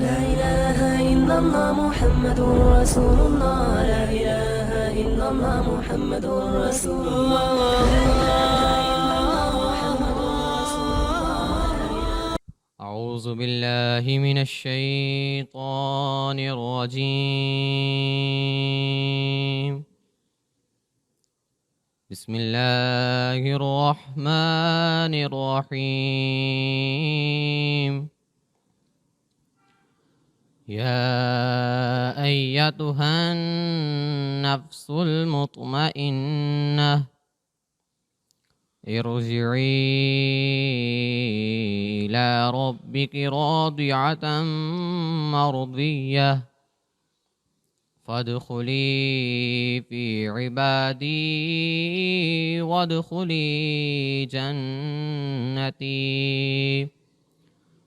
لا إله إلا الله محمد رسول الله لا إله إلا الله محمد رسول الله أعوذ بالله من الشيطان الرجيم بسم الله الرحمن الرحيم يا أيتها النفس المطمئنة ارجعي إلى ربك راضعة مرضية فادخلي في عبادي وادخلي جنتي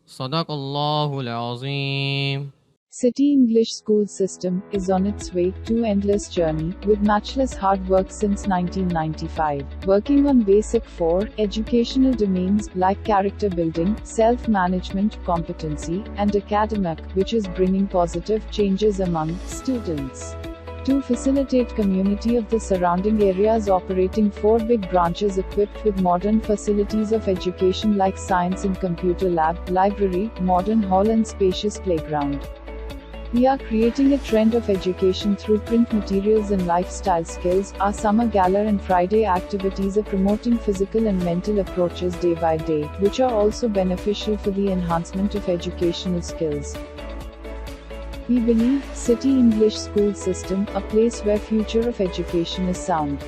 صدق الله العظيم. City English School System is on its way to endless journey with matchless hard work since 1995, working on basic 4 educational domains like character building, self-management, competency, and academic, which is bringing positive changes among students. To facilitate community of the surrounding areas, operating 4 big branches equipped with modern facilities of education like science and computer lab, library, modern hall and spacious playground. We are creating a trend of education through print materials and lifestyle skills. Our summer gala and Friday activities are promoting physical and mental approaches day by day, which are also beneficial for the enhancement of educational skills. We believe City English School System, a place where future of education is sound.